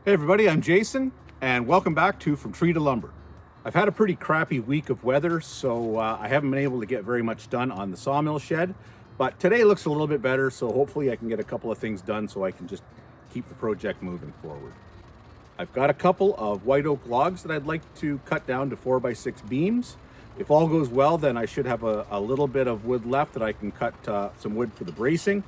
Hey everybody, I'm Jason, and welcome back to From Tree to Lumber. I've had a pretty crappy week of weather, so I haven't been able to get very much done on the sawmill shed, but today looks a little bit better, so hopefully I can get a couple of things done so I can just keep the project moving forward. I've got a couple of white oak logs that I'd like to cut down to 4x6 beams. If all goes well, then I should have a little bit of wood left that I can cut some wood for the bracing.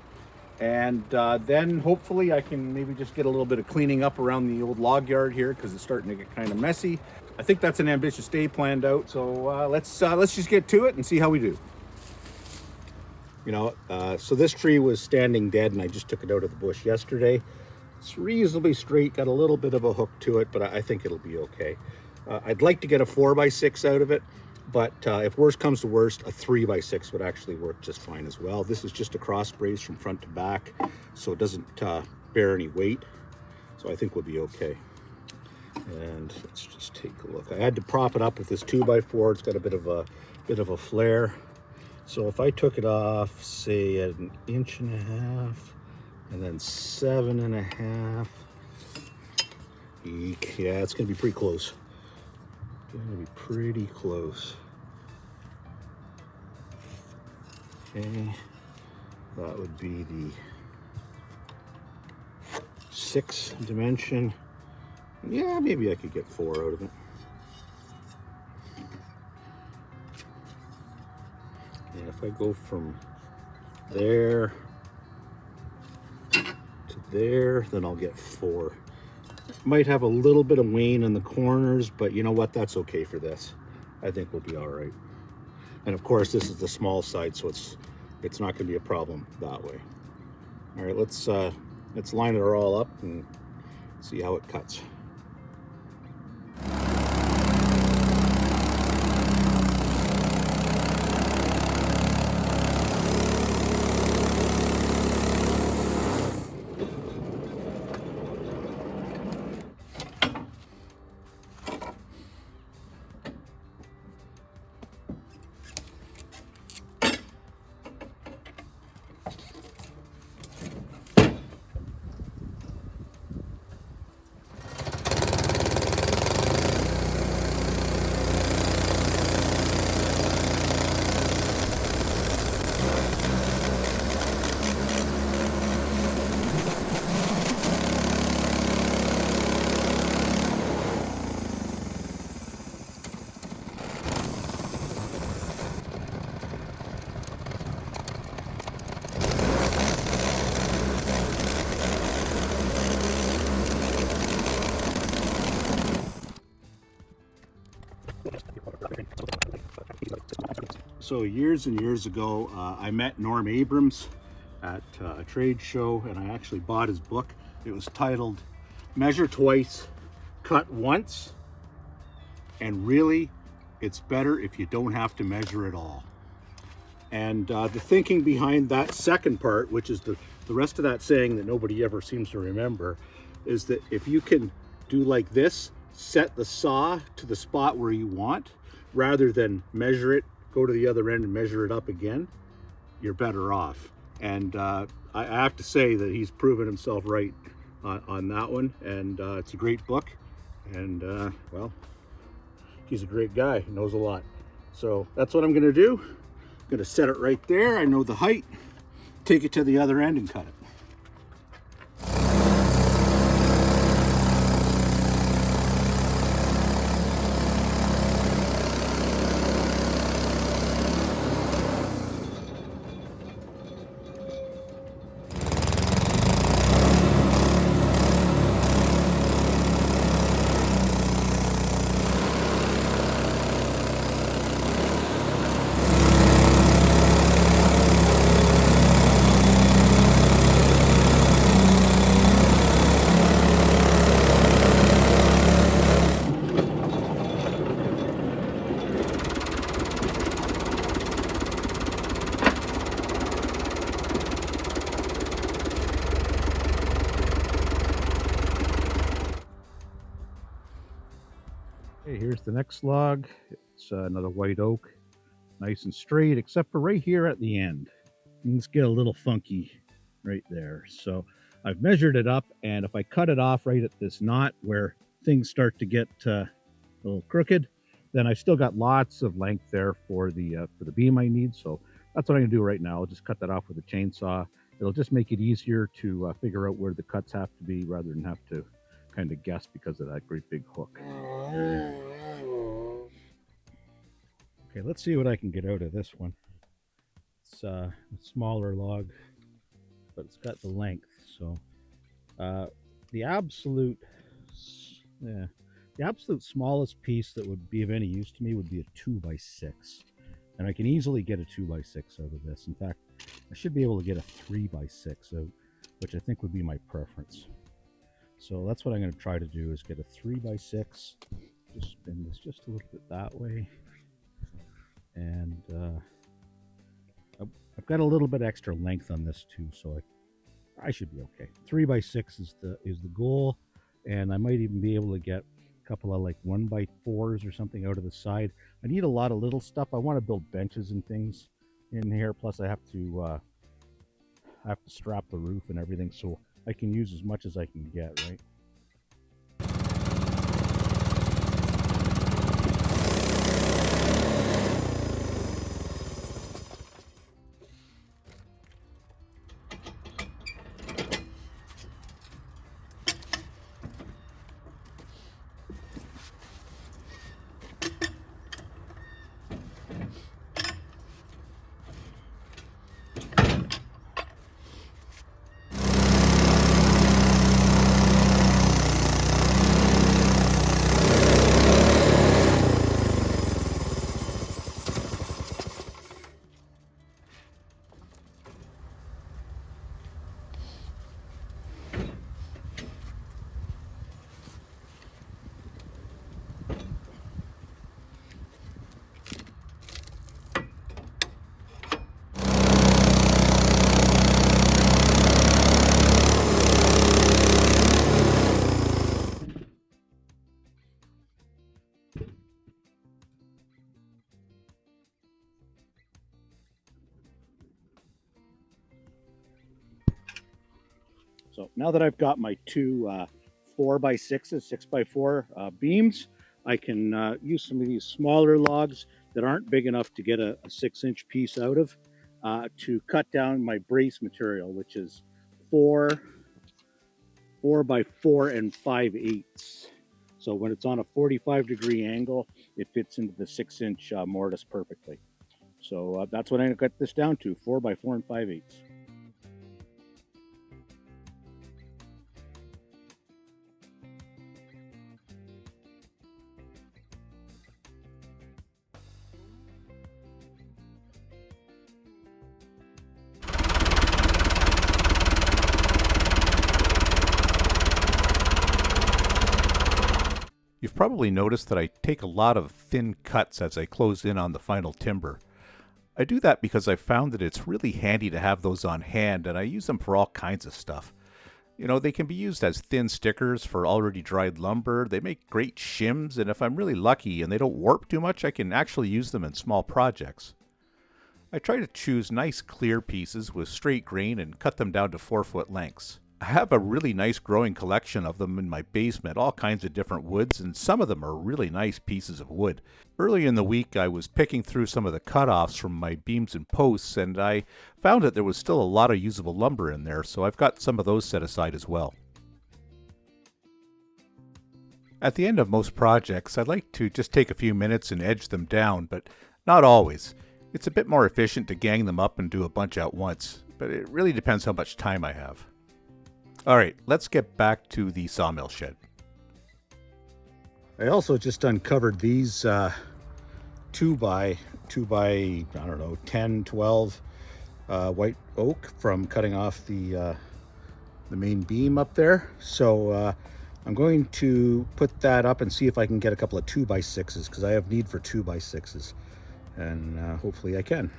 And then hopefully I can maybe just get a little bit of cleaning up around the old log yard here because it's starting to get kind of messy. I think that's an ambitious day planned out. So let's just get to it and see how we do. So this tree was standing dead and I just took it out of the bush yesterday. It's reasonably straight, got a little bit of a hook to it, but I think it'll be okay. I'd like to get a 4x6 out of it, but if worst comes to worst, a 3x6 would actually work just fine as well. This is just a cross brace from front to back, so it doesn't bear any weight. So I think we'll be okay. And let's just take a look. I had to prop it up with this 2x4. It's got a bit of a flare. So if I took it off, say at 1.5 inches and then 7.5, yeah, it's gonna be pretty close. Gonna be pretty close. Okay, that would be the 6 dimension. Yeah, maybe I could get 4 out of it. And if I go from there to there, then I'll get 4. Might have a little bit of wane in the corners, but you know what? That's okay for this. I think we'll be all right. And of course, this is the small side, so it's not going to be a problem that way. All right, let's line it all up and see how it cuts. So years and years ago, I met Norm Abrams at a trade show, and I actually bought his book. It was titled Measure Twice, Cut Once, and really, it's better if you don't have to measure at all. And the thinking behind that second part, which is the rest of that saying that nobody ever seems to remember, is that if you can do like this, set the saw to the spot where you want, rather than measure it, go to the other end and measure it up again, you're better off. And I have to say that he's proven himself right on that one. And it's a great book. And well, he's a great guy, he knows a lot. So that's what I'm gonna do. I'm gonna set it right there. I know the height. Take it to the other end and cut it. Okay, here's the next log. It's another white oak, nice and straight, except for right here at the end. Things get a little funky right there. So I've measured it up, and if I cut it off right at this knot where things start to get a little crooked, then I've still got lots of length there for the beam I need. So that's what I'm gonna do right now. I'll just cut that off with a chainsaw. It'll just make it easier to figure out where the cuts have to be rather than have to kind of guess because of that great big hook. Okay, let's see what I can get out of this one. It's a smaller log, but it's got the length. So the absolute smallest piece that would be of any use to me would be a 2x6, and I can easily get a 2x6 out of this. In fact, I should be able to get a 3x6 out, which I think would be my preference. So that's what I'm going to try to do, is get a 3x6. Just spin this just a little bit that way, and I've got a little bit extra length on this too, so I should be okay. 3x6 is the goal, and I might even be able to get a couple of like 1x4s or something out of the side. I need a lot of little stuff. I want to build benches and things in here. Plus, I have to strap the roof and everything, so I can use as much as I can get, right? So now that I've got my two 4x6s, 6x4 beams, I can use some of these smaller logs that aren't big enough to get a 6-inch piece out of to cut down my brace material, which is 4x4 and 5/8. So when it's on a 45-degree angle, it fits into the 6-inch mortise perfectly. So that's what I'm going to cut this down to, 4x4 and 5/8. You've probably noticed that I take a lot of thin cuts as I close in on the final timber. I do that because I found that it's really handy to have those on hand, and I use them for all kinds of stuff. You know, they can be used as thin stickers for already dried lumber. They make great shims, and if I'm really lucky and they don't warp too much, I can actually use them in small projects. I try to choose nice clear pieces with straight grain and cut them down to 4-foot lengths. I have a really nice growing collection of them in my basement, all kinds of different woods, and some of them are really nice pieces of wood. Early in the week, I was picking through some of the cutoffs from my beams and posts, and I found that there was still a lot of usable lumber in there, so I've got some of those set aside as well. At the end of most projects, I'd like to just take a few minutes and edge them down, but not always. It's a bit more efficient to gang them up and do a bunch at once, but it really depends how much time I have. Alright, let's get back to the sawmill shed. I also just uncovered these 2 by I don't know, 10, 12 white oak from cutting off the main beam up there. So I'm going to put that up and see if I can get a couple of 2x6s, because I have need for 2x6s, and hopefully I can.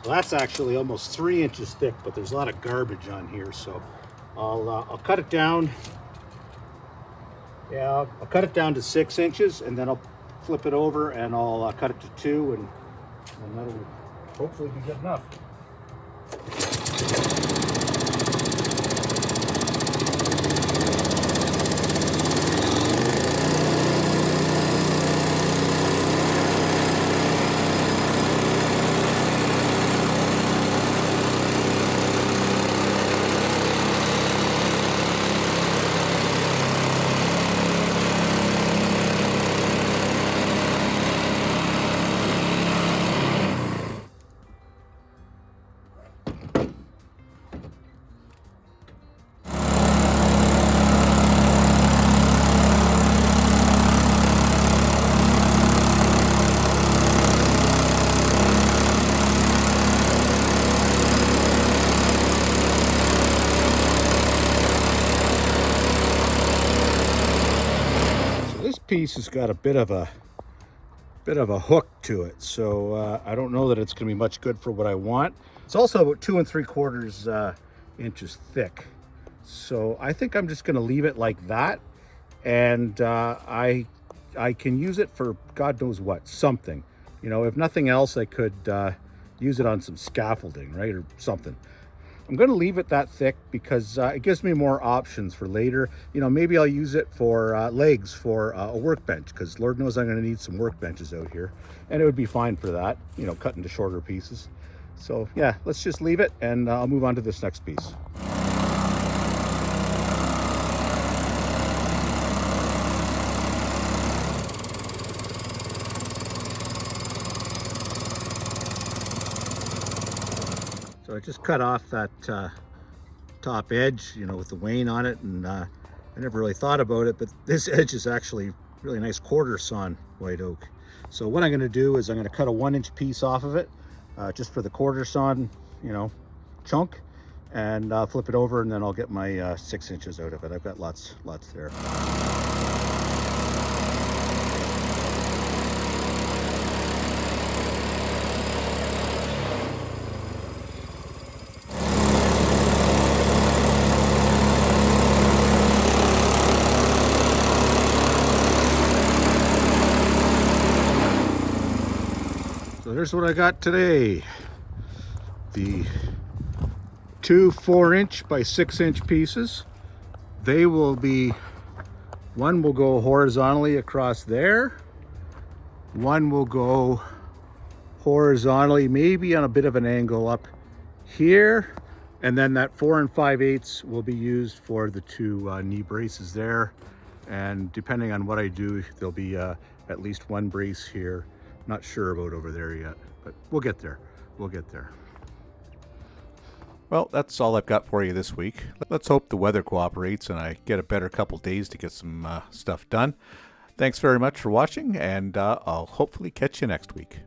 So that's actually almost 3 inches thick, but there's a lot of garbage on here, so I'll cut it down. Yeah, I'll cut it down to 6 inches, and then I'll flip it over and I'll cut it to 2, and that'll hopefully be good enough. This piece has got a bit of a hook to it, so I don't know that it's going to be much good for what I want. It's also about 2 3/4 inches thick, so I think I'm just going to leave it like that, and I can use it for God knows what, something. You know, if nothing else, I could use it on some scaffolding, right, or something. I'm going to leave it that thick because it gives me more options for later. You know, maybe I'll use it for legs for a workbench, because Lord knows I'm going to need some workbenches out here, and it would be fine for that, you know, cut into shorter pieces. So yeah, let's just leave it, and I'll move on to this next piece. So I just cut off that top edge, you know, with the wane on it, and I never really thought about it, but this edge is actually really nice quarter sawn white oak. So what I'm going to do is I'm going to cut a 1-inch piece off of it, just for the quarter sawn, you know, chunk, and flip it over, and then I'll get my 6 inches out of it. I've got lots there. So there's what I got today. The 2 4-inch by 6-inch pieces. They will be, one will go horizontally across there. One will go horizontally, maybe on a bit of an angle up here. And then that 4 5/8 will be used for the 2 knee braces there. And depending on what I do, there'll be at least 1 brace here. Not sure about over there yet, but we'll get there. We'll get there. Well, that's all I've got for you this week. Let's hope the weather cooperates and I get a better couple days to get some stuff done. Thanks very much for watching, and I'll hopefully catch you next week.